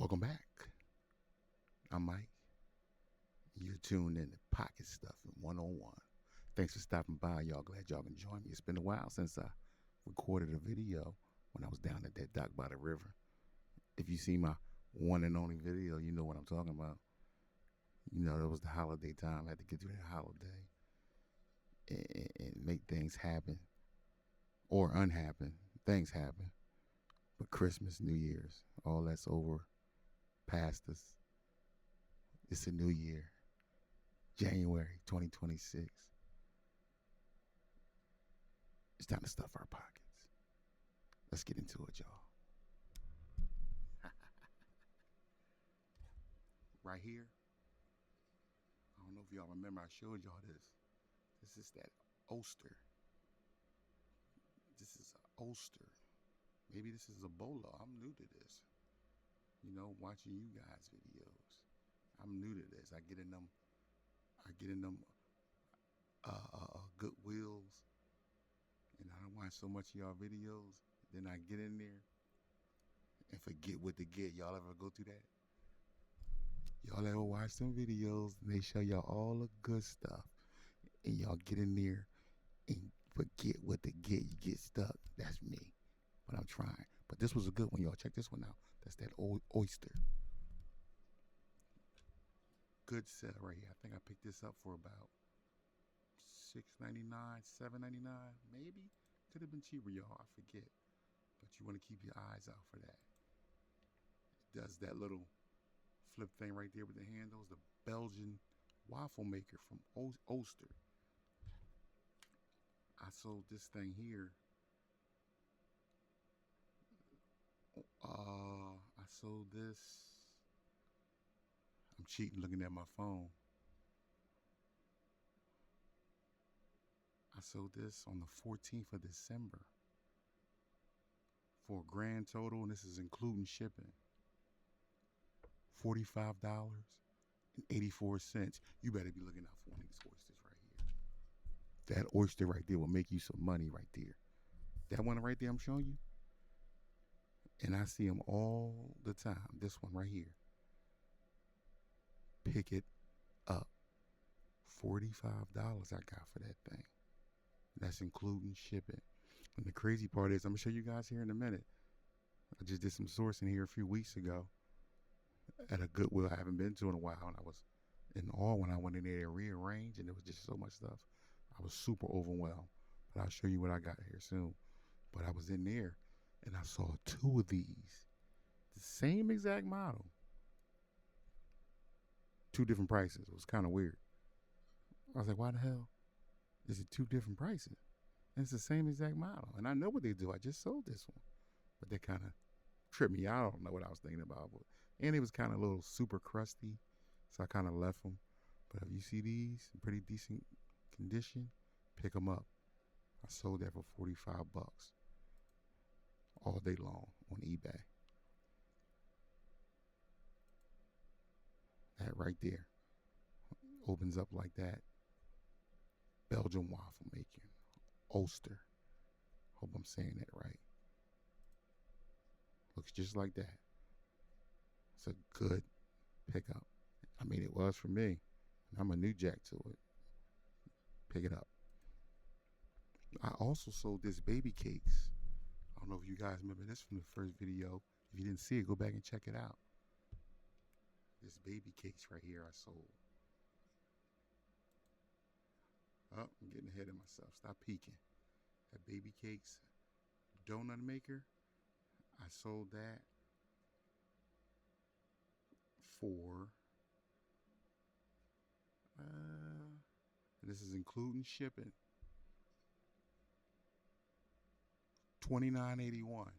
Welcome back. I'm Mike. You're tuned in to Pocket Stuff 101. Thanks for stopping by, y'all. Glad y'all can join me. It's been a while since I recorded a video when I was down at that dock by the river. If you see my one and only video, you know what I'm talking about. You know, it was the holiday time. I had to get through that holiday and make things happen or unhappen. Things happen. But Christmas, New Year's, all that's over, past us. It's a new year, January 2026. It's time to stuff our pockets. Let's get into it, y'all. Right here, I don't know if y'all remember, I showed y'all this. This is that Ulster. This is an Ulster. Maybe this is a bolo. I'm new to this. You know, watching you guys' videos. I'm new to this. I get in them Goodwills, and I don't watch so much of y'all videos. Then I get in there and forget what to get. Y'all ever go through that? Y'all ever watch some videos and they show y'all all the good stuff, and y'all get in there and forget what to get? You get stuck. That's me. But I'm trying. But this was a good one, y'all. Check this one out. That's that old oyster. Good sale right here. I think I picked this up for about $6.99, $7.99, maybe. Could have been cheaper, y'all. I forget. But you want to keep your eyes out for that. It does that little flip thing right there with the handles. The Belgian waffle maker from Ulster. I sold this thing here. I sold this. I'm cheating looking at my phone. I sold this on the 14th of December for a grand total, and this is including shipping, $45.84. You better be looking out for one of these oysters right here. That oyster right there will make you some money right there. That one right there I'm showing you, and I see them all the time. This one right here. Pick it up. $45 I got for that thing. That's including shipping. And the crazy part is, I'm going to show you guys here in a minute. I just did some sourcing here a few weeks ago at a Goodwill I haven't been to in a while. And I was in awe when I went in there and rearranged, and there was just so much stuff. I was super overwhelmed. But I'll show you what I got here soon. But I was in there and I saw two of these. The same exact model. Two different prices. It was kind of weird. I was like, why the hell is it two different prices? And it's the same exact model. And I know what they do. I just sold this one. But they kind of tripped me out. I don't know what I was thinking about. And it was kind of a little super crusty. So I kind of left them. But if you see these in pretty decent condition, pick them up. I sold that for $45 all day long on eBay. That right there opens up like that. Belgian waffle making. Ulster. Hope I'm saying that right. Looks just like that. It's a good pickup. I mean, it was for me. I'm a new jack to it. Pick it up. I also sold this baby cakes. I don't know if you guys remember this from the first video. If you didn't see it, go back and check it out. This baby cakes right here I sold. Oh, I'm getting ahead of myself. Stop peeking. That baby cakes donut maker, I sold that for, and this is including shipping, $29.81. I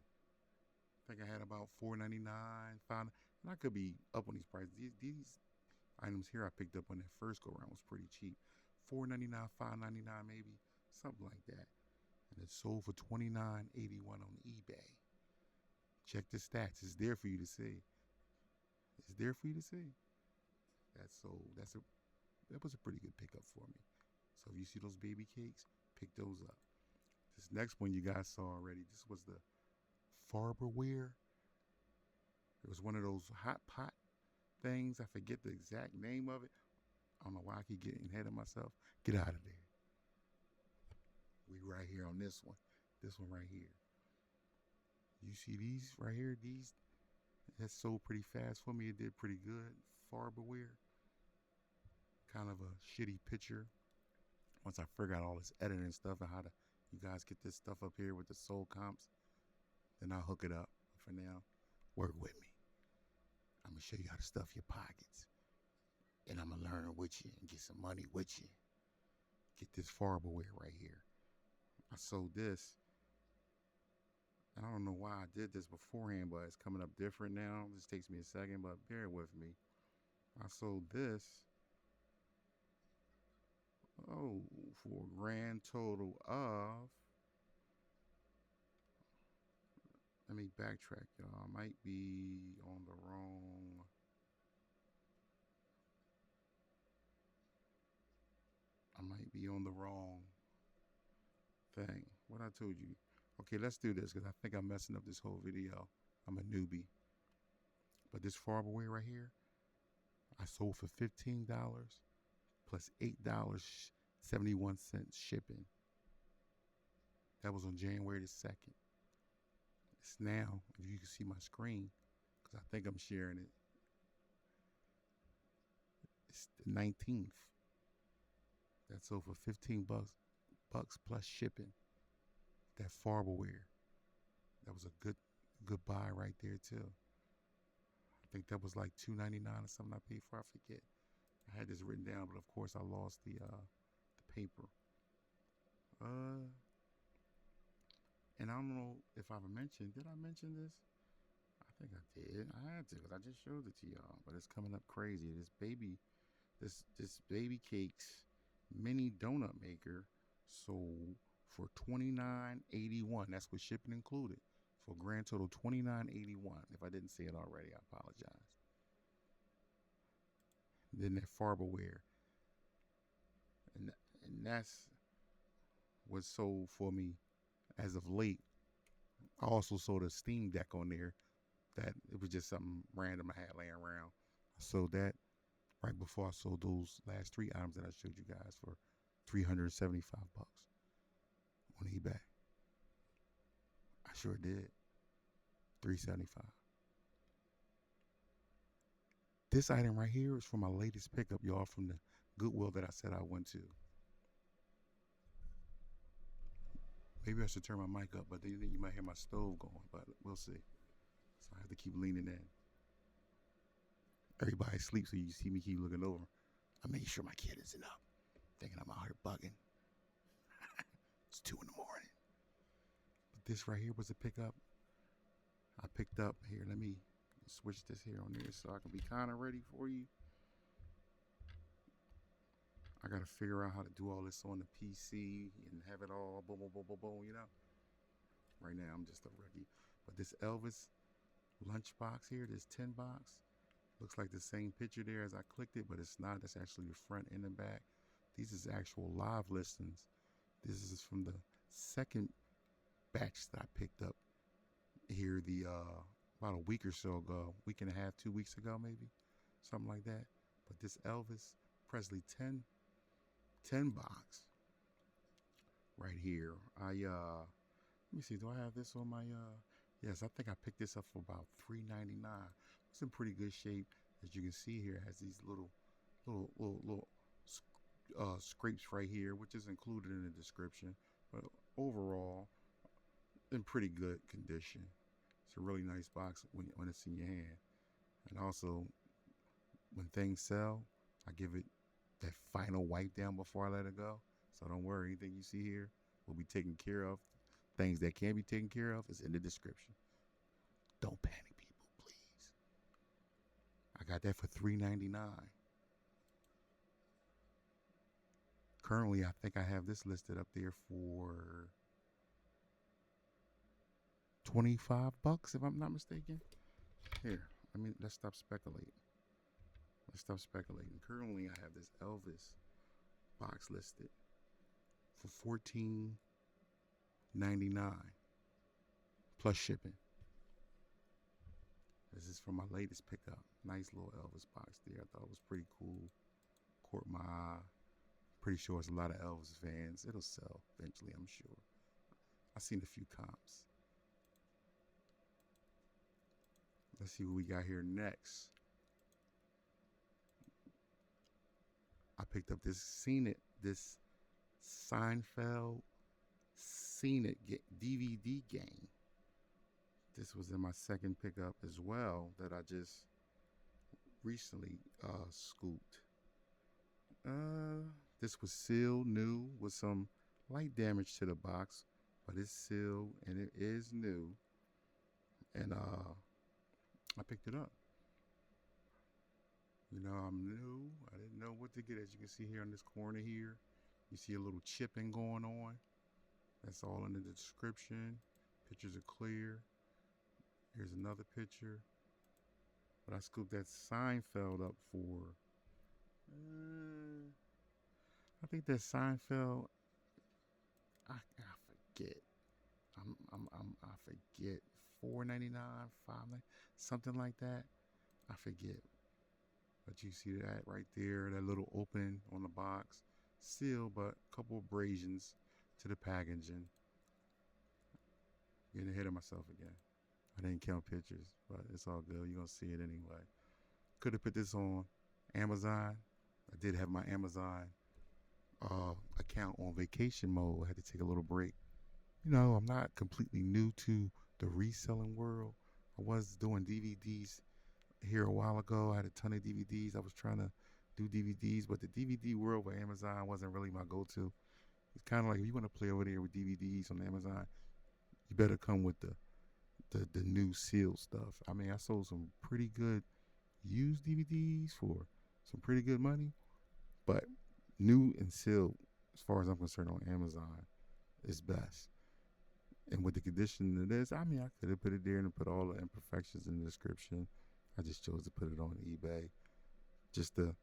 think I had about $4.99, $5, and I could be up on these prices. These items here I picked up when that first go around was pretty cheap. $4.99, $5.99 maybe, something like that. And it sold for $29.81 on eBay. Check the stats. It's there for you to see. It's there for you to see. That was a pretty good pickup for me. So if you see those baby cakes, pick those up. This next one you guys saw already. This was the Farberware. It was one of those hot pot things. I forget the exact name of it. I don't know why I keep getting ahead of myself. Get out of there. We right here on this one. This one right here. You see these right here? These that sold pretty fast for me. It did pretty good. Farberware. Kind of a shitty picture. Once I figure out all this editing stuff and how to you guys get this stuff up here with the soul comps, then I'll hook it up. For now, work with me. I'm gonna show you how to stuff your pockets. And I'm gonna learn with you and get some money with you. Get this Farberware right here. I sold this. And I don't know why I did this beforehand, but it's coming up different now. This takes me a second, but bear with me. I sold this, for a grand total of, let me backtrack, y'all. I might be on the wrong, thing. What I told you. Okay, let's do this because I think I'm messing up this whole video. I'm a newbie. But this Farberware right here, I sold for $15 plus $8.71 shipping. That was on January the 2nd. It's now, if you can see my screen, because I think I'm sharing it, it's the 19th. That sold for $15 plus shipping. That Farberware. That was a good buy right there too. I think that was like $2.99 or something I paid for. I forget. I had this written down, but of course I lost the paper. And I don't know if I've mentioned. Did I mention this? I think I did. I had to, because I just showed it to y'all. But it's coming up crazy. This baby cakes mini donut maker sold for $29.81. That's with shipping included. For a grand total $29.81. If I didn't say it already, I apologize. Then that Farberware. And that's what sold for me as of late. I also sold a Steam Deck on there. That it was just something random I had laying around. I sold that right before I sold those last 3 items that I showed you guys for $375 on eBay. I sure did. $375. This item right here is from my latest pickup, y'all, from the Goodwill that I said I went to. Maybe I should turn my mic up, but then you might hear my stove going, but we'll see. So I have to keep leaning in. Everybody sleeps, so you see me keep looking over. I make sure my kid isn't up, thinking I'm out here bugging. It's 2 in the morning. But this right here was a pickup. I picked up here. Let me switch this here on there so I can be kind of ready for you. I got to figure out how to do all this on the PC and have it all boom, boom, boom, boom, boom, you know. Right now, I'm just a rookie. But this Elvis lunchbox here, this tin box, looks like the same picture there as I clicked it, but it's not. That's actually the front and the back. These is actual live listings. This is from the second batch that I picked up here about a week or so ago, week and a half, 2 weeks ago maybe, something like that. But this Elvis Presley 10 box right here. Let me see, do I have this on my yes, I think I picked this up for about $3.99. It's in pretty good shape. As you can see here, it has these little scrapes right here, which is included in the description, but overall in pretty good condition. It's a really nice box when it's in your hand. And also, when things sell, I give it that final wipe down before I let it go. So don't worry, anything you see here will be taken care of. Things that can be taken care of is in the description. Don't panic, people, please. I got that for $3.99. Currently, I think I have this listed up there for $25, if I'm not mistaken. Here, let's stop speculating. Currently, I have this Elvis box listed for $14.99 plus shipping. This is from my latest pickup. Nice little Elvis box there. I thought it was pretty cool. Caught my eye. Pretty sure it's a lot of Elvis fans. It'll sell eventually, I'm sure. I've seen a few comps. Let's see what we got here next. I picked up this Seinfeld Seen It DVD game. This was in my second pickup as well that I just recently scooped. This was sealed new with some light damage to the box, but it's sealed and it is new. And I picked it up. You know, I'm new. I didn't know what to get. As you can see here in this corner here, you see a little chipping going on. That's all in the description. Pictures are clear. Here's another picture. But I scooped that Seinfeld up for, I think that Seinfeld, I forget. I forget. $4.99, $5.99, something like that. I forget. But you see that right there, that little open on the box. Sealed, but a couple abrasions to the packaging. Getting ahead of myself again. I didn't count pictures, but it's all good. You're going to see it anyway. Could have put this on Amazon. I did have my Amazon account on vacation mode. I had to take a little break. You know, I'm not completely new to the reselling world. I was doing DVDs here a while ago. I had a ton of DVDs. I was trying to do DVDs, but the DVD world with Amazon wasn't really my go-to. It's kind of like if you want to play over there with DVDs on Amazon, you better come with the new sealed stuff. I mean, I sold some pretty good used DVDs for some pretty good money, but new and sealed, as far as I'm concerned, on Amazon is best. And with the condition of this, I mean, I could have put it there and put all the imperfections in the description. I just chose to put it on eBay just to,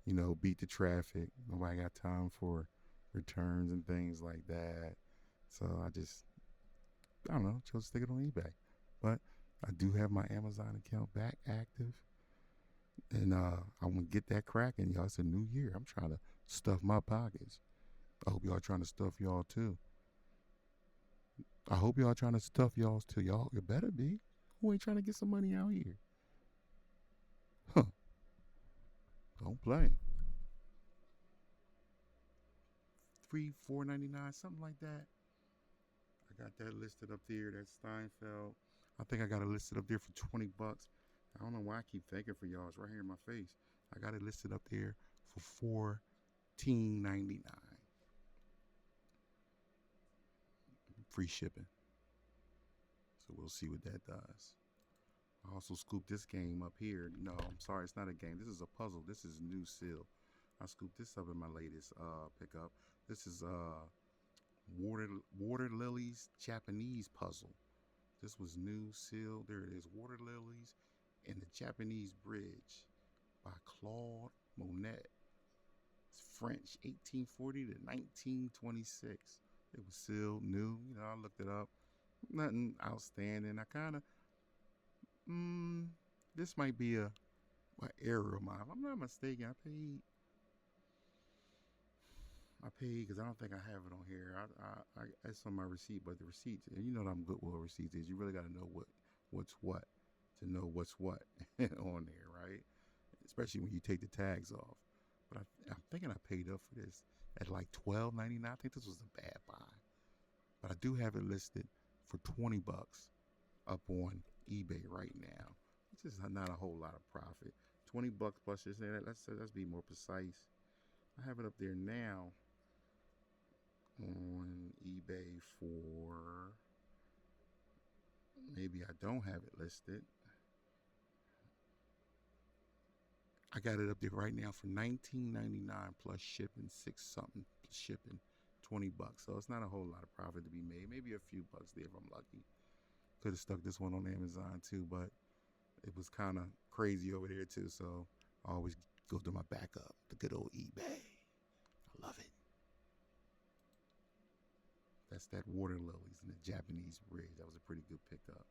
you know, beat the traffic. Nobody got time for returns and things like that. So I don't know, chose to stick it on eBay. But I do have my Amazon account back active. And I want to get that cracking, y'all. It's a new year. I'm trying to stuff my pockets. I hope y'all trying to stuff y'all too. I hope y'all trying to stuff y'all's too. Y'all, you better be. Who ain't trying to get some money out here? Huh. Don't play. $4.99, something like that. I got that listed up there. That Steinfeld. I think I got it listed up there for $20. I don't know why I keep thinking for y'all. It's right here in my face. I got it listed up there for $14.99. Free shipping. So we'll see what that does. I also scooped this game up here. No, I'm sorry, it's not a game. This is a puzzle. This is new seal. I scooped this up in my latest pickup. This is water lilies Japanese puzzle. This was new seal. There it is. Water lilies and the Japanese bridge by Claude Monet. It's French, 1840 to 1926. It was sealed, new. You know, I looked it up. Nothing outstanding. I kind of, this might be an error of mine. If I'm not mistaken, I paid because I don't think I have it on here. It's on my receipt, but the receipts, and you know what I'm Goodwill receipts is. You really got to know what's what to know what's what on there, right? Especially when you take the tags off. But I'm thinking I paid up for this at like $12.99. I think this was a bad buy. But I do have it listed for $20 up on eBay right now. It's just not a whole lot of profit. $20 plus this. Let's be more precise. I have it up there now on eBay for, maybe I don't have it listed. I got it up there right now for $19.99 plus shipping, $6 shipping, $20. So it's not a whole lot of profit to be made. Maybe a few bucks there if I'm lucky. Could have stuck this one on Amazon too, but it was kind of crazy over there too. So I always go to my backup, the good old eBay. I love it. That's that water lilies and the Japanese bridge. That was a pretty good pickup.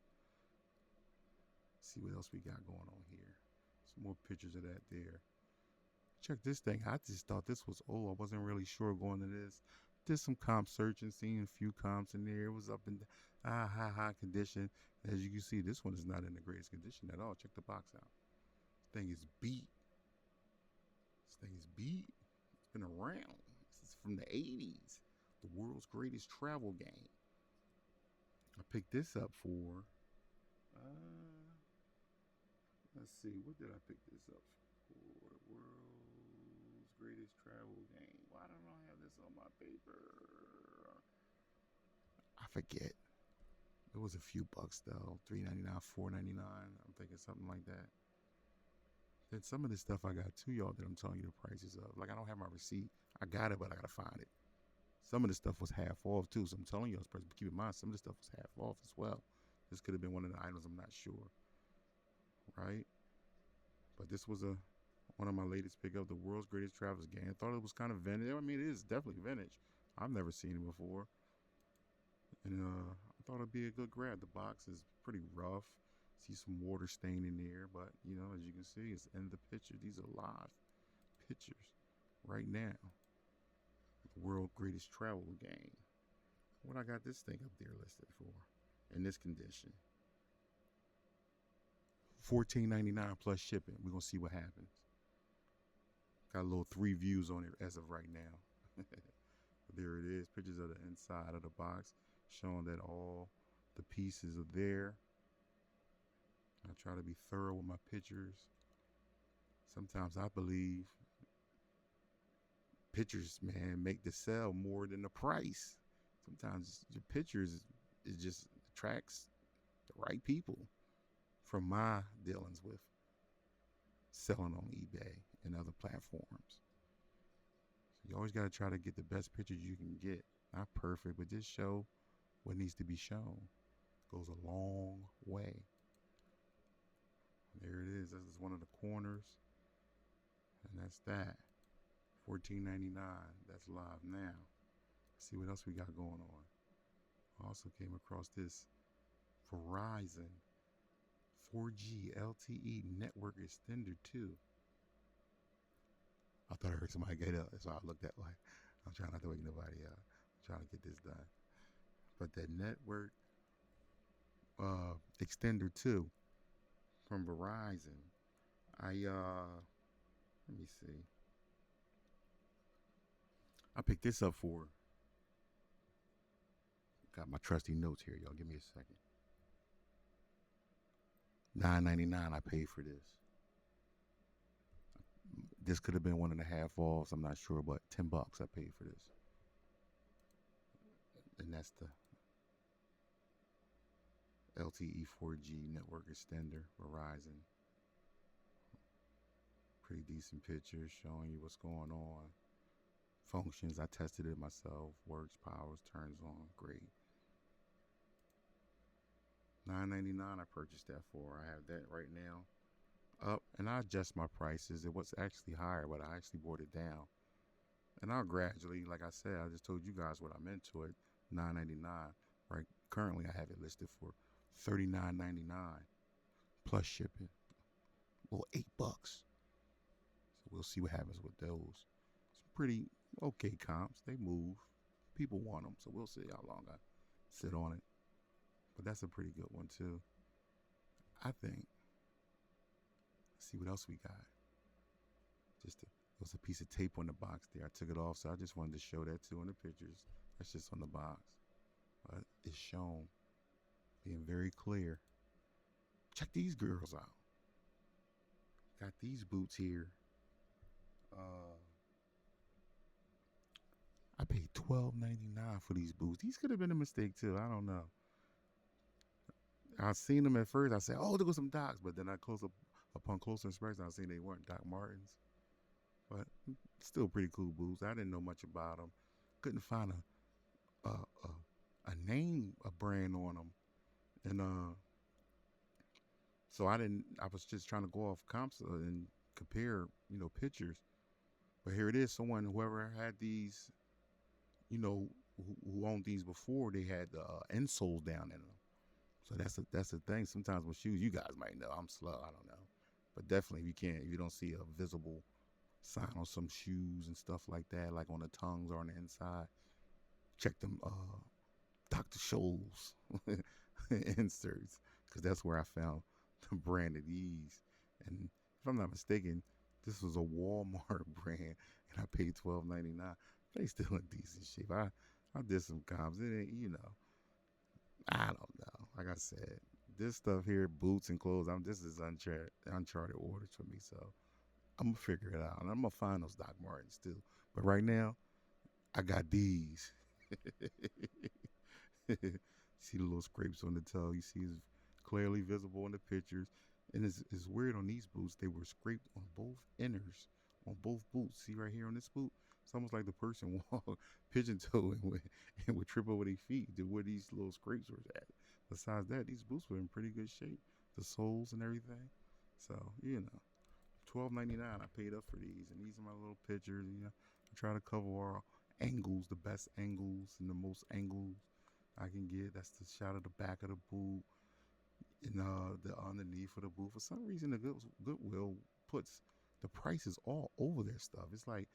See what else we got going on here. Some more pictures of that there. Check this thing. I just thought this was old. I wasn't really sure going to this. Did some comp searching, seeing a few comps in there. It was up in high condition. As you can see, this one is not in the greatest condition at all. Check the box out. This thing is beat. This thing is beat. It's been around. This is from the 80s. The world's greatest travel game. I picked this up for, let's see, what did I pick this up for? The world's greatest travel game. Why don't I have this on my paper? I forget. It was a few bucks though, $3.99, $4.99. I'm thinking something like that. Then some of this stuff I got too, y'all, that I'm telling you the prices of. Like I don't have my receipt. I got it, but I gotta find it. Some of the stuff was half off too, so I'm telling you, but keep in mind, some of the stuff was half off as well. This could have been one of the items, I'm not sure. Right? But this was one of my latest pickup, the world's greatest travelers game. I thought it was kind of vintage. I mean, it is definitely vintage. I've never seen it before. And I thought it'd be a good grab. The box is pretty rough. See some water stain in there, but you know, as you can see, it's in the picture. These are live pictures right now. The world's greatest travel game. What I got this thing up there listed for in this condition. $14.99 plus shipping. We're gonna see what happens. Got a little 3 views on it as of right now. There it is. Pictures of the inside of the box showing that all the pieces are there. I try to be thorough with my pictures. Sometimes I believe pictures, man, make the sell more than the price. Sometimes your pictures, it just attracts the right people. From my dealings with selling on eBay and other platforms. So you always got to try to get the best pictures you can get. Not perfect, but just show what needs to be shown. Goes a long way. There it is. This is one of the corners. And that's that. $14.99. That's live now. Let's see what else we got going on. I also came across this Verizon 4G LTE network extender too. I thought I heard somebody get up, so I looked at like, I'm trying not to wake nobody up. I'm trying to get this done. But that network extender too from Verizon. Let me see. I picked this up for. Got my trusty notes here, y'all. Give me a second. $9.99 I paid for this. This could have been 1.5 offs, I'm not sure, but $10 I paid for this. And that's the LTE 4G network extender, Verizon. Pretty decent pictures showing you what's going on. Functions, I tested it myself. Works, powers, turns on, great. $9.99 I purchased that for. I have that right now up, and I adjust my prices. It was actually higher, but I actually brought it down. And I'll gradually, like I said, I just told you guys what I'm into it. $9.99. Right, currently I have it listed for $39.99 plus shipping. Well, $8. So we'll see what happens with those. It's pretty okay comps. They move. People want them, so we'll see how long I sit on it. But that's a pretty good one too. I think. Let's see what else we got. There was a piece of tape on the box there. I took it off, so I just wanted to show that too in the pictures. That's just on the box. It's shown, being very clear. Check these girls out. Got these boots here. I paid $12.99 for these boots. These could have been a mistake too. I don't know. I seen them at first. I said, "Oh, there go some Docs," but then upon closer inspection, I seen they weren't Doc Martens. But still pretty cool boots. I didn't know much about them. Couldn't find a name, a brand on them, and so I was just trying to go off comps and compare, pictures. But here it is. Whoever had these, who owned these before, they had the insoles down in them. So that's the thing. Sometimes with shoes, you guys might know I'm slow. I don't know, but definitely if you don't see a visible sign on some shoes and stuff like that, like on the tongues or on the inside, check them Dr. Scholl's inserts because that's where I found the brand of these. And if I'm not mistaken, this was a Walmart brand, and I paid $12.99. They still in decent shape. I did some comps. It ain't, I don't know. Like I said, this stuff here, boots and clothes. This is uncharted waters for me. So I'm gonna figure it out, and I'm gonna find those Doc Martens too. But right now, I got these. See the little scrapes on the toe. You see it's clearly visible in the pictures. And it's weird on these boots. They were scraped on both inners, on both boots. See right here on this boot? It's almost like the person walked pigeon toe and would trip over their feet to where these little scrapes were at. Besides that, these boots were in pretty good shape. The soles and everything. So, $12.99 I paid up for these. And these are my little pictures. I try to cover all angles, the best angles and the most angles I can get. That's the shot of the back of the boot and the underneath of the boot. For some reason, the Goodwill puts the prices all over their stuff. It's like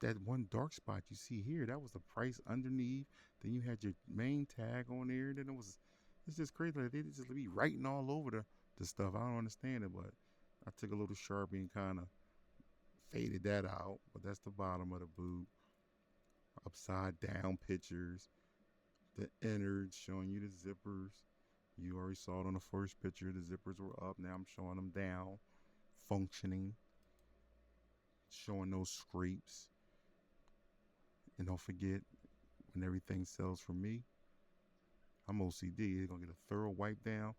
that one dark spot you see here. That was the price underneath. Then you had your main tag on there. Then it's just crazy. Like they just be writing all over the stuff. I don't understand it, but I took a little Sharpie and kind of faded that out. But that's the bottom of the boot. Upside down pictures. The innards showing you the zippers. You already saw it on the first picture. The zippers were up. Now I'm showing them down, functioning, showing those scrapes. And don't forget, when everything sells from me, I'm OCD. You're gonna get a thorough wipe down.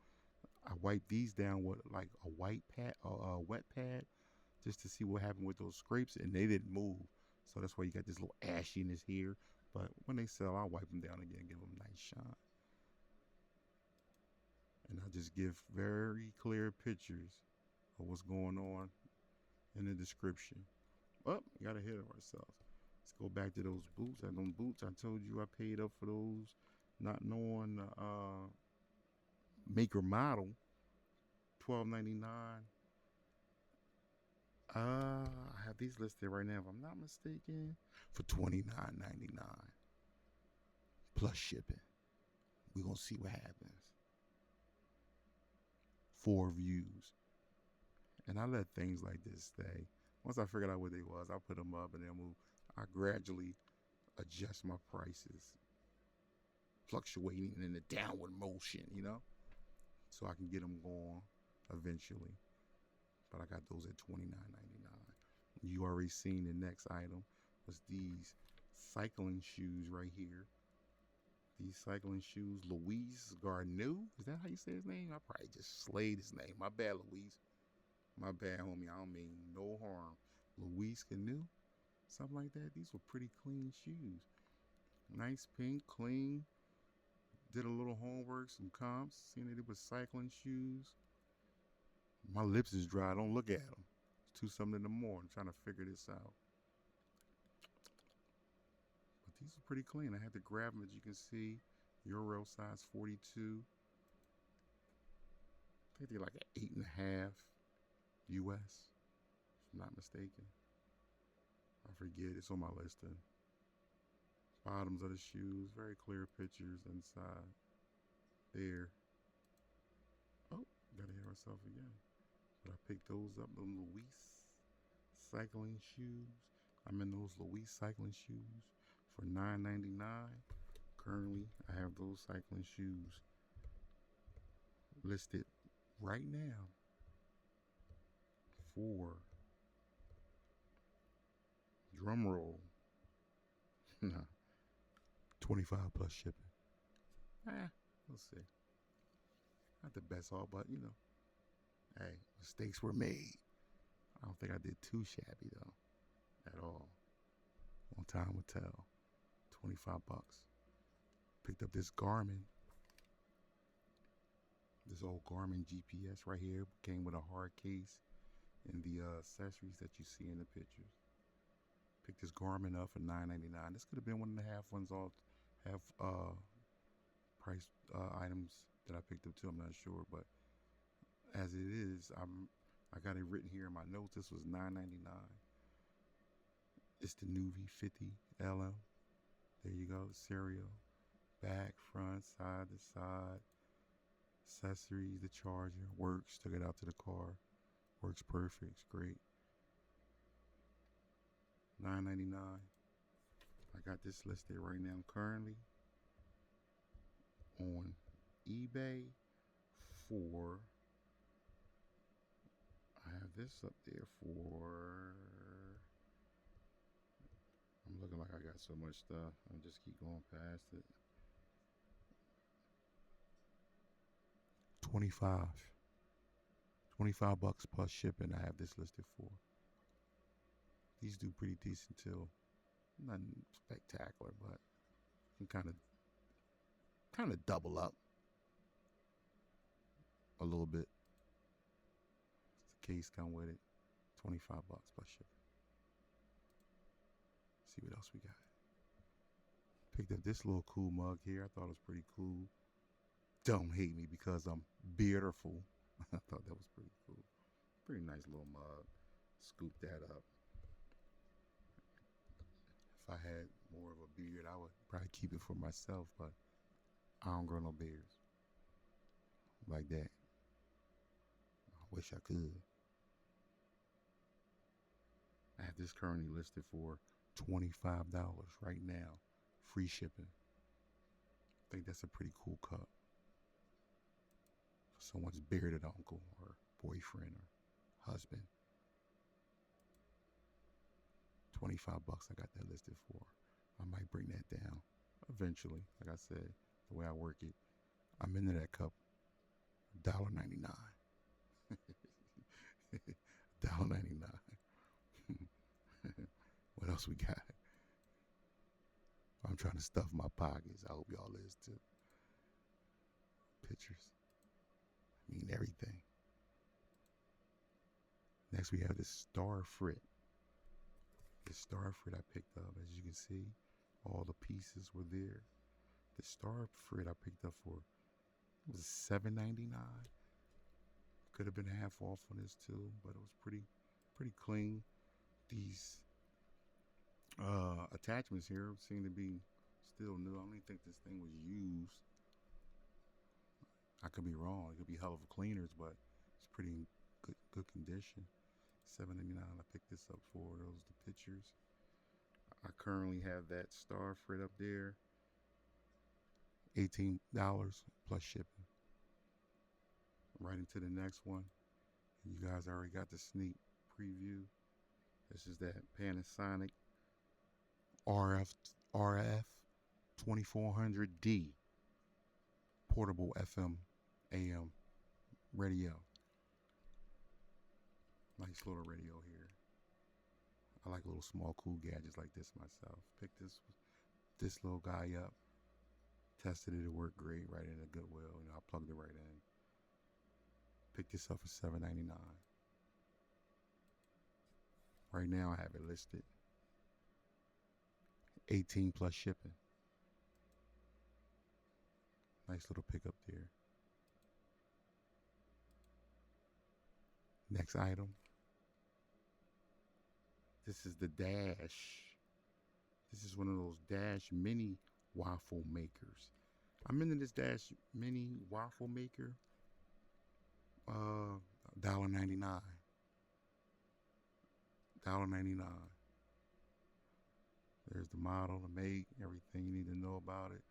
I wipe these down with like a white pad, a wet pad, just to see what happened with those scrapes, and they didn't move. So that's why you got this little ashiness here. But when they sell, I'll wipe them down again, give them a nice shine. And I just give very clear pictures of what's going on in the description. Well, we got ahead of ourselves. Let's go back to those boots. And them boots, I told you I paid up for those, not knowing the maker model, $12.99. I have these listed right now, if I'm not mistaken, for $29.99 plus shipping. We're gonna see what happens. 4 views, and I let things like this stay. Once I figured out what they was, I put them up, and then I gradually adjust my prices, fluctuating in the downward motion, so I can get them going eventually. But I got those at $29.99. You already seen the next item was these cycling shoes right here. These cycling shoes, Luis Garneau. Is that how you say his name? I probably just slayed his name. My bad, Luis. My bad, homie. I don't mean no harm. Luis Garneau, something like that. These were pretty clean shoes. Nice pink, clean. Did a little homework, some comps. Seen that it was cycling shoes. My lips is dry. Don't look at them. It's 2 something in the morning. Trying to figure this out. But these are pretty clean. I had to grab them, as you can see. Euro size 42. I think they're like an 8.5 US, if I'm not mistaken. I forget. It's on my listing. Bottoms of the shoes. Very clear pictures inside. There. Oh, gotta hit ourselves again. But I picked those up, the Luis cycling shoes. I'm in those Luis cycling shoes for $9.99. Currently, I have those cycling shoes listed right now for, drum roll, 25 plus shipping. We'll see. Not the best haul, but hey, mistakes were made. I don't think I did too shabby though, at all. One time will tell. 25 bucks. Picked up this Garmin. This old Garmin GPS right here. Came with a hard case and the accessories that you see in the pictures. Picked this Garmin up for $9.99. This could have been one of the half ones off, half price items that I picked up too. I'm not sure, but as it is, I got it written here in my notes. This was $9.99. It's the new V50 LM. There you go. Stereo, back, front, side to side, accessories, the charger works. Took it out to the car. Works perfect. It's great. $9.99. I got this listed right now currently on eBay for, I have this up there for, I'm looking like I got so much stuff. I'll just keep going past it. 25. 25 bucks plus shipping. I have this listed for. These do pretty decent too. Nothing spectacular, but can kind of double up a little bit. The case come with it. 25 bucks plus shipping. See what else we got. Picked up this little cool mug here. I thought it was pretty cool. Don't hate me because I'm beautiful. I thought that was pretty cool. Pretty nice little mug. Scoop that up. If I had more of a beard, I would probably keep it for myself, but I don't grow no beards like that. I wish I could. I have this currently listed for $25 right now. Free shipping. I think that's a pretty cool cup. For someone's bearded uncle or boyfriend or husband. 25 bucks I got that listed for. I might bring that down eventually. Like I said, the way I work it, I'm into that cup. $1.99. $1.99. What else we got? I'm trying to stuff my pockets. I hope y'all is too. Pictures. I mean everything. Next we have this Star Frit. The Star Frit I picked up, as you can see, all the pieces were there. The Star Frit I picked up for, it was $7.99. Could have been half off on this too, but it was pretty clean. These attachments here seem to be still new. I don't even think this thing was used. I could be wrong. It could be hell of a cleaners, but it's pretty good condition. $7.99. I picked this up for. Those the pictures. I currently have that Star Frit up there. $18 plus shipping. Right into the next one. You guys already got the sneak preview. This is that Panasonic RF 2400D portable FM AM radio. Nice little radio here. I like little small cool gadgets like this myself. Picked this little guy up. Tested it. It worked great right in the Goodwill. You know, I plugged it right in. Picked this up for $7.99. Right now I have it listed 18 plus shipping. Nice little pickup there. Next item. This is the Dash. This is one of those Dash mini waffle makers. I'm into this Dash mini waffle maker. $1.99. $1.99. There's the model, the make, everything you need to know about it.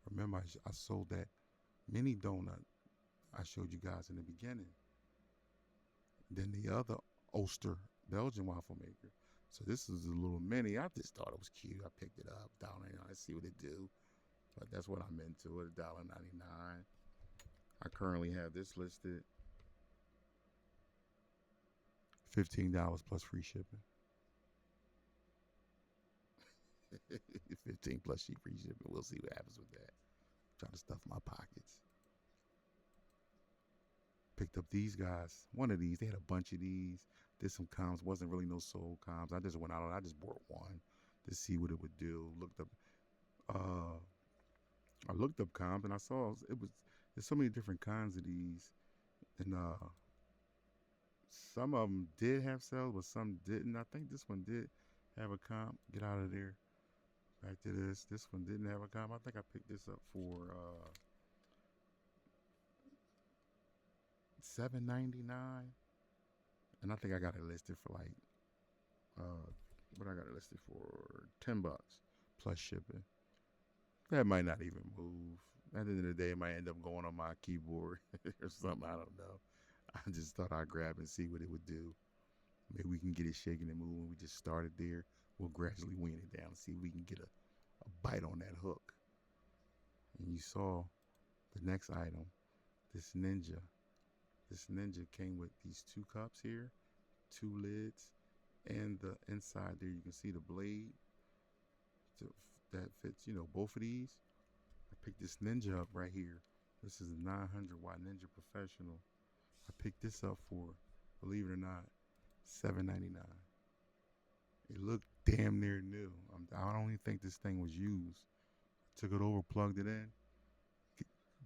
Remember, I sold that mini donut I showed you guys in the beginning. Then the other Oster Belgian waffle maker. So this is a little mini. I just thought it was cute. I picked it up. $1.99. Let's see what it do. But that's what I'm into. It $1.99. I currently have this listed $15 plus free shipping. 15 plus free shipping. We'll see what happens with that. Trying to stuff my pockets. Picked up these guys. One of these. They had a bunch of these. Did some comms. Wasn't really no sold comms. I just went out. I just bought one to see what it would do. Looked up I looked up comps and I saw there's so many different kinds of these, and some of them did have sales, but some didn't. I think this one did have a comp. Get out of there. Back to this. This one didn't have a comp. I think I picked this up for $7.99, and I think I got it listed for like uh, what I got it listed for $10 plus shipping. That might not even move. At the end of the day, it might end up going on my keyboard or something. I don't know. I just thought I'd grab and see what it would do. Maybe we can get it shaking and moving. We just started there. We'll gradually wean it down and see if we can get a bite on that hook. And you saw the next item, this Ninja. This Ninja came with these two cups here, two lids, and the inside there you can see the blade that fits, both of these. I picked this Ninja up right here. This is a 900-watt Ninja Professional. I picked this up for, believe it or not, $7.99. It looked damn near new. I don't even think this thing was used. Took it over, plugged it in,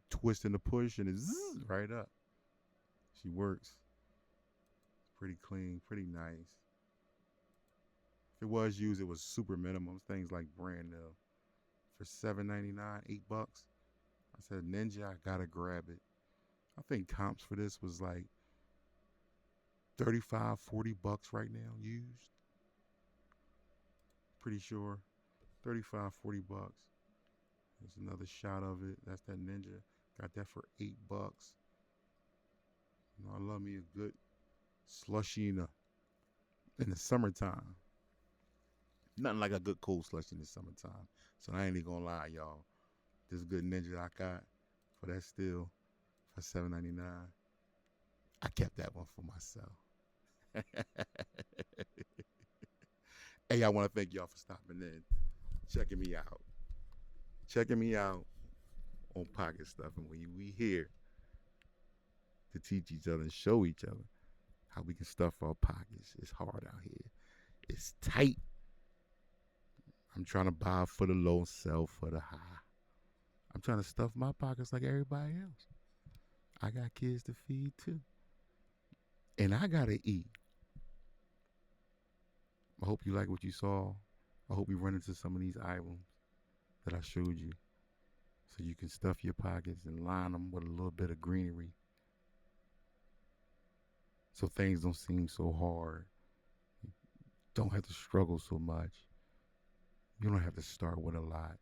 twist and the push, and it's right up. She works. Pretty clean, pretty nice. If it was used, it was super minimum. Things like brand new. For $7.99, $8. I said, Ninja, I gotta grab it. I think comps for this was like $35, $40 right now used. Pretty sure. $35, $40. There's another shot of it. That's that Ninja. Got that for $8. I love me a good slushy in the summertime. Nothing like a good cold slushy in the summertime. So I ain't even gonna lie, y'all. This good Ninja I got for that still for $7.99. I kept that one for myself. Hey, I want to thank y'all for stopping in, checking me out. Checking me out on Pocket Stuff. And we here to teach each other and show each other how we can stuff our pockets. It's hard out here. It's tight. I'm trying to buy for the low, sell for the high. I'm trying to stuff my pockets like everybody else. I got kids to feed too. And I gotta eat. I hope you like what you saw. I hope you run into some of these items that I showed you so you can stuff your pockets and line them with a little bit of greenery so things don't seem so hard. Don't have to struggle so much. You don't have to start with a lot.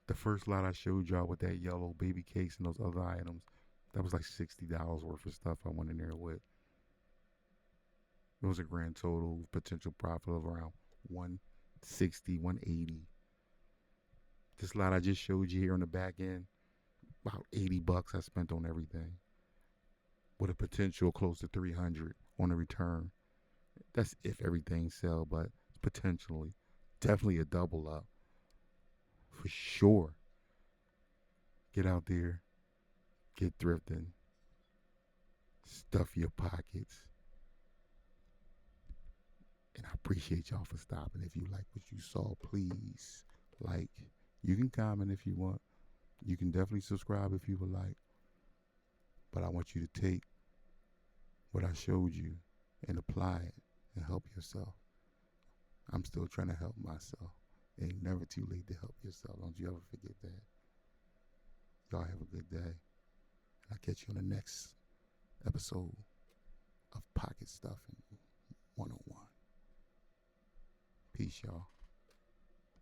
The first lot I showed y'all with that yellow baby cakes and those other items, that was like $60 worth of stuff I went in there with. It was a grand total potential profit of around 160, 180. This lot I just showed you here on the back end, about $80 I spent on everything, with a potential close to 300 on the return. That's if everything sells, but potentially, definitely a double up for sure. Get out there, get thrifting, stuff your pockets. And I appreciate y'all for stopping. If you like what you saw, please like. You can comment if you want. You can definitely subscribe if you would like. But I want you to take what I showed you and apply it and help yourself. I'm still trying to help myself. It ain't never too late to help yourself. Don't you ever forget that. Y'all have a good day. I'll catch you on the next episode of Pocket Stuffing 101. Peace, y'all.